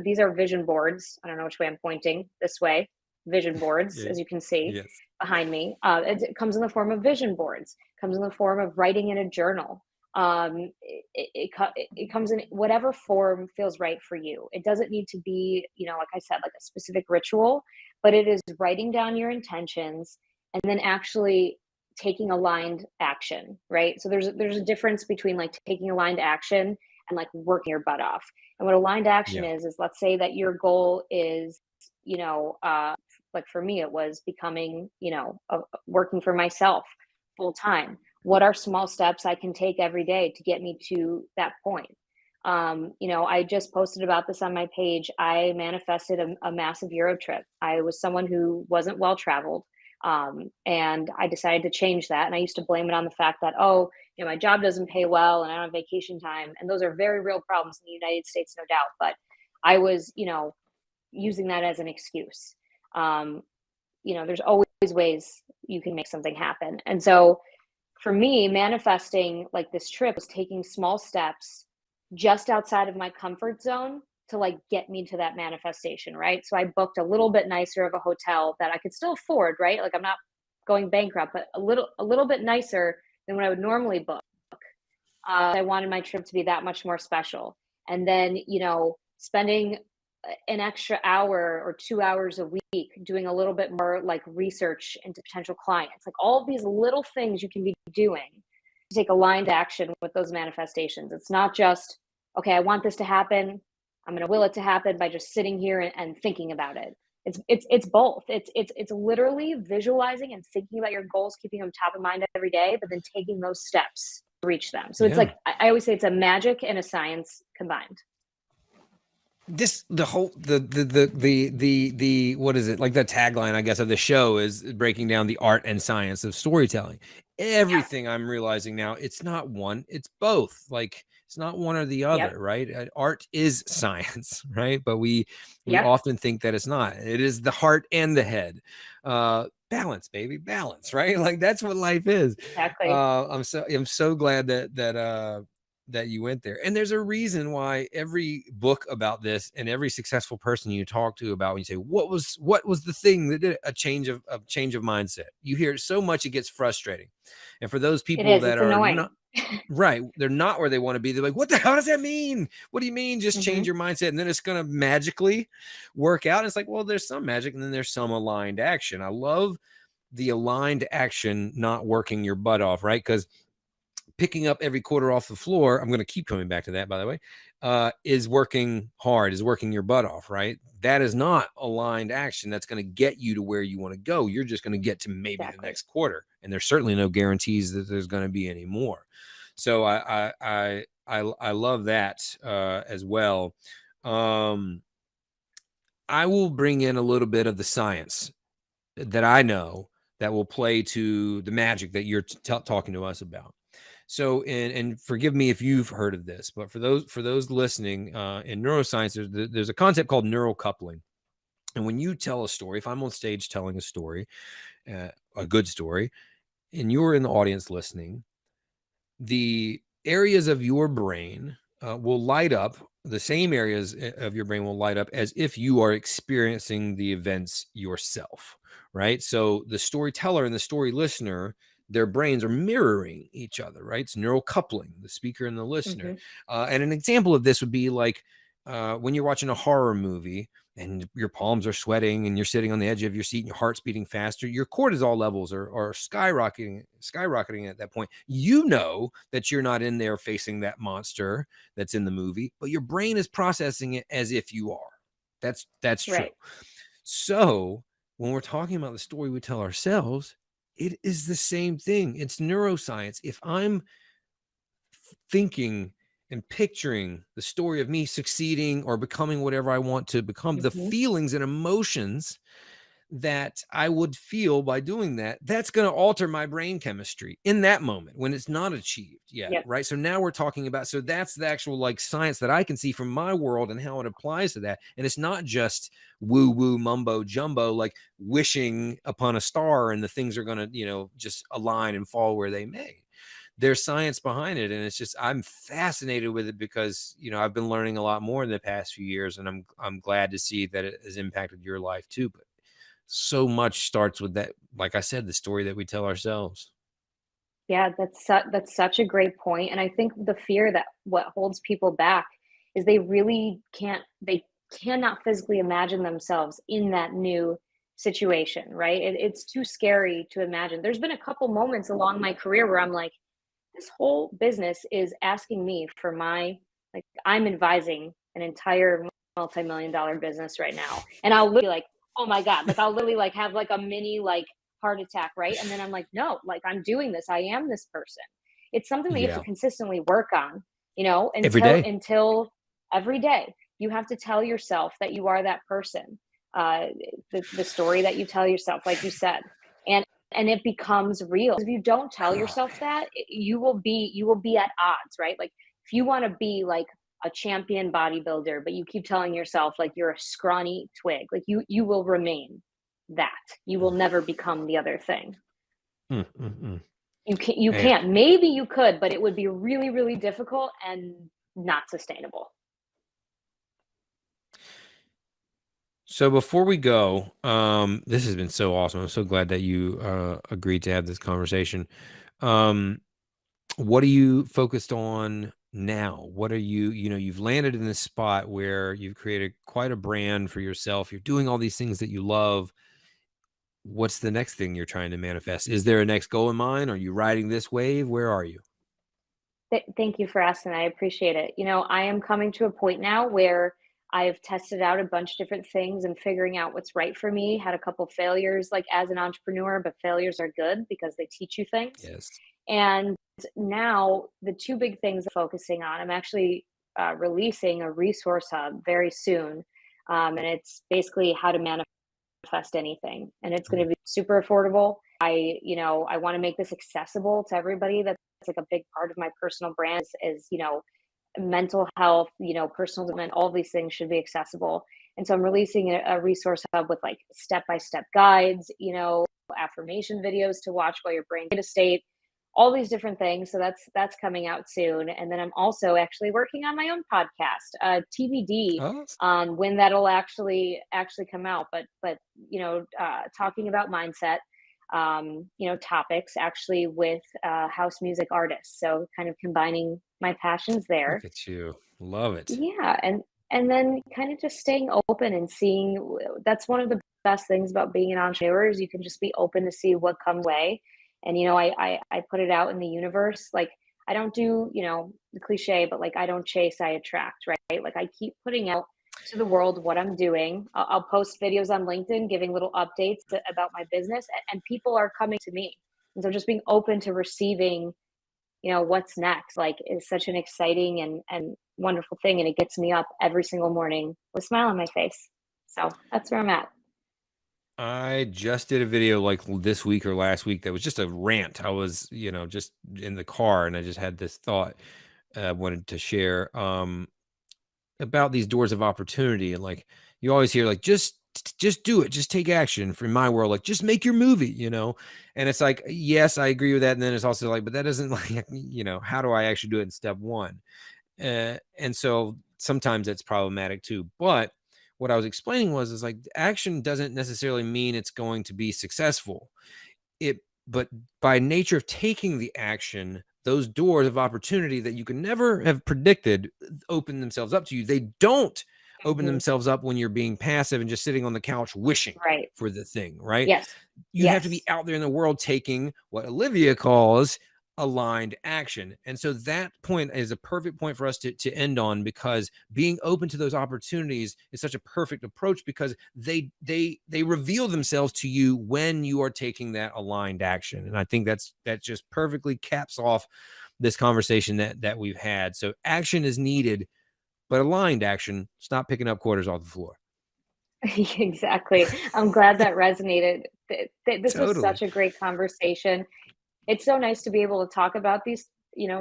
these are vision boards. I don't know which way I'm pointing. This way, vision boards, Yeah. as you can see Yes. behind me. It comes in the form of vision boards. Comes in the form of writing in a journal. It comes in whatever form feels right for you. It doesn't need to be, like I said, like a specific ritual, but it is writing down your intentions and then actually taking aligned action, right? So there's a difference between like taking aligned action and like working your butt off. And what aligned action Yeah. is let's say that your goal is, like for me, it was becoming, working for myself full time. What are small steps I can take every day to get me to that point? I just posted about this on my page. I manifested a massive Euro trip. I was someone who wasn't well traveled. And I decided to change that. And I used to blame it on the fact that, oh, my job doesn't pay well and I don't have vacation time. And those are very real problems in the United States, no doubt. But I was, using that as an excuse. Um, there's always ways you can make something happen. And so for me, manifesting like this trip was taking small steps just outside of my comfort zone to like get me to that manifestation, right? So I booked a little bit nicer of a hotel that I could still afford, right? Like I'm not going bankrupt, but a little bit nicer than what I would normally book. I wanted my trip to be that much more special. And then, spending an extra hour or 2 hours a week doing a little bit more like research into potential clients, like all of these little things you can be doing to take aligned action with those manifestations. It's not just, okay, I want this to happen. I'm going to will it to happen by just sitting here and thinking about it. It's both. It's literally visualizing and thinking about your goals, keeping them top of mind every day, but then taking those steps to reach them. So it's Yeah. like I always say it's a magic and a science combined. The whole the what is it, like the tagline I guess of the show is breaking down the art and science of storytelling. Yeah. Everything I'm realizing now, it's not one, it's both. Like it's not one or the Yep. other, right? Art is science, right? But we Yep. often think that it's not. It is the heart and the head. Balance, baby, balance, right? Like that's what life is. Exactly. I'm so glad that you went there. And there's a reason why every book about this and every successful person you talk to about, when you say, what was the thing that did a change of mindset? You hear it so much, it gets frustrating. And for those It people is. that It's are not annoying. right, they're not where they want to be. They're like, what the hell does that mean? What do you mean? Just change Hmm. your mindset and then it's going to magically work out. It's like, well, there's some magic and then there's some aligned action. I love the aligned action, not working your butt off, right? Because picking up every quarter off the floor, I'm going to keep coming back to that, by the way, is working hard, is working your butt off, right? That is not aligned action that's going to get you to where you want to go. You're just going to get to maybe the Exactly. next quarter. And there's certainly no guarantees that there's going to be any more. So I love that as well. I will bring in a little bit of the science that I know that will play to the magic that you're talking to us about. So, and forgive me if you've heard of this, but for those listening, in neuroscience, there's a concept called neural coupling. And when you tell a story, if I'm on stage telling a story, a good story, and you're in the audience listening, the areas of your brain will light up. The same areas of your brain will light up as if you are experiencing the events yourself, right? So the storyteller and the story listener, their brains are mirroring each other, right? It's neural coupling, the speaker and the listener. Hmm. And an example of this would be like when you're watching a horror movie and your palms are sweating and you're sitting on the edge of your seat and your heart's beating faster, your cortisol levels are skyrocketing at that point. You know that you're not in there facing that monster that's in the movie, but your brain is processing it as if you are. That's true. Right. So when we're talking about the story we tell ourselves, it is the same thing. It's neuroscience. If I'm thinking and picturing the story of me succeeding or becoming whatever I want to become, the Hmm. feelings and emotions that I would feel by doing that, that's going to alter my brain chemistry in that moment when it's not achieved yet, Yep. right? So now we're talking about, so that's the actual like science that I can see from my world and how it applies to that. And it's not just woo woo mumbo jumbo, like wishing upon a star and the things are going to, just align and fall where they may. There's science behind it, and it's just I'm fascinated with it because I've been learning a lot more in the past few years, and I'm glad to see that it has impacted your life too. But so much starts with that, like I said, the story that we tell ourselves. Yeah, that's such a great point, and I think the fear that what holds people back is they cannot physically imagine themselves in that new situation, right? It's too scary to imagine. There's been a couple moments along my career where I'm like, this whole business is asking me for my like I'm advising an entire multi-million dollar business right now. And I'll literally like, oh my God, like I'll literally like have like a mini like heart attack, right? And then I'm like, no, like I'm doing this. I am this person. It's something that you have to Yeah. consistently work on, Every until day. every day. You have to tell yourself that you are that person. Uh, the story that you tell yourself, like you said. And it becomes real. If you don't tell Oh, yourself man. that, you will be at odds, right? Like if you want to be like a champion bodybuilder, but you keep telling yourself like you're a scrawny twig, like you will remain that. You will never become the other thing. Mm, mm, mm. You Man. can't. Maybe you could, but it would be really, really difficult and not sustainable. So before we go, this has been so awesome. I'm so glad that you agreed to have this conversation. Um, what are you focused on now? What are you've landed in this spot where you've created quite a brand for yourself. You're doing all these things that you love. What's the next thing you're trying to manifest? Is there a next goal in mind? Are you riding this wave? Where are you? Thank you for asking. I appreciate it. I am coming to a point now where I've tested out a bunch of different things and figuring out what's right for me. Had a couple failures, like as an entrepreneur, but failures are good because they teach you things. Yes. And now the two big things I'm focusing on, I'm actually releasing a resource hub very soon. And it's basically how to manifest anything. And it's going Oh, to be super affordable. I want to make this accessible to everybody. That's like a big part of my personal brand is mental health, personal development, all these things should be accessible. And so I'm releasing a resource hub with like step-by-step guides, affirmation videos to watch while your brain in a state, all these different things. So that's coming out soon. And then I'm also actually working on my own podcast, TBD oh, on when that'll actually come out. But talking about mindset, topics actually with house music artists. So kind of combining my passions look there. at you. Love it. Yeah, and then kind of just staying open and seeing. That's one of the best things about being an entrepreneur is you can just be open to see what comes way. And I put it out in the universe. Like I don't do, the cliche, but like I don't chase, I attract, right? Like I keep putting out to the world what I'm doing. I'll post videos on LinkedIn giving little updates about my business, and people are coming to me. And so just being open to receiving, what's next, like, is such an exciting and wonderful thing. And it gets me up every single morning with a smile on my face. So that's where I'm at. I just did a video like this week or last week that was just a rant. I was, just in the car and I just had this thought wanted to share about these doors of opportunity. And like you always hear like just do it, just take action. For my world, like just make your movie. And it's like, yes, I agree with that. And then it's also like, but that doesn't like, how do I actually do it in step one? And so sometimes that's problematic too. But what I was explaining was is like action doesn't necessarily mean it's going to be successful. But by nature of taking the action, those doors of opportunity that you can never have predicted open themselves up to you. They don't open Hmm. themselves up when you're being passive and just sitting on the couch wishing Right. for the thing, right? Yes. You have to be Yes. out there in the world taking what Olivia calls aligned action. And so that point is a perfect point for us to end on, because being open to those opportunities is such a perfect approach, because they reveal themselves to you when you are taking that aligned action. And I think that just perfectly caps off this conversation that we've had. So action is needed, but aligned action. Stop picking up quarters off the floor. Exactly. I'm glad that resonated. This was Totally. such a great conversation. It's so nice to be able to talk about these,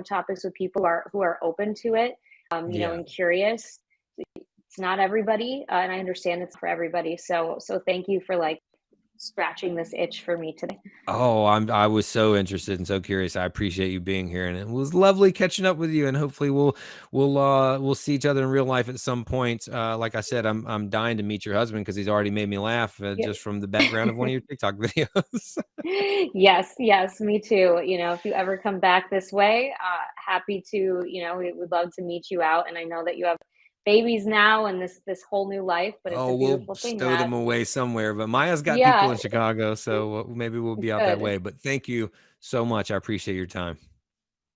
topics with people who are open to it, Yeah. and curious. It's not everybody, and I understand it's for everybody. So thank you for like scratching this itch for me today. Oh, I was so interested and so curious. I appreciate you being here, and it was lovely catching up with you. And hopefully we'll see each other in real life at some point. Like I said, I'm dying to meet your husband because he's already made me laugh Yeah. just from the background of one of your TikTok videos. Yes, yes, me too. If you ever come back this way, happy to, we would love to meet you out. And I know that you have babies now and this whole new life, but it's a Oh, we'll beautiful thing stow that, them away somewhere. But Maya's got people yeah, in Chicago, so maybe we'll be out that good. way. But thank you so much. I appreciate your time.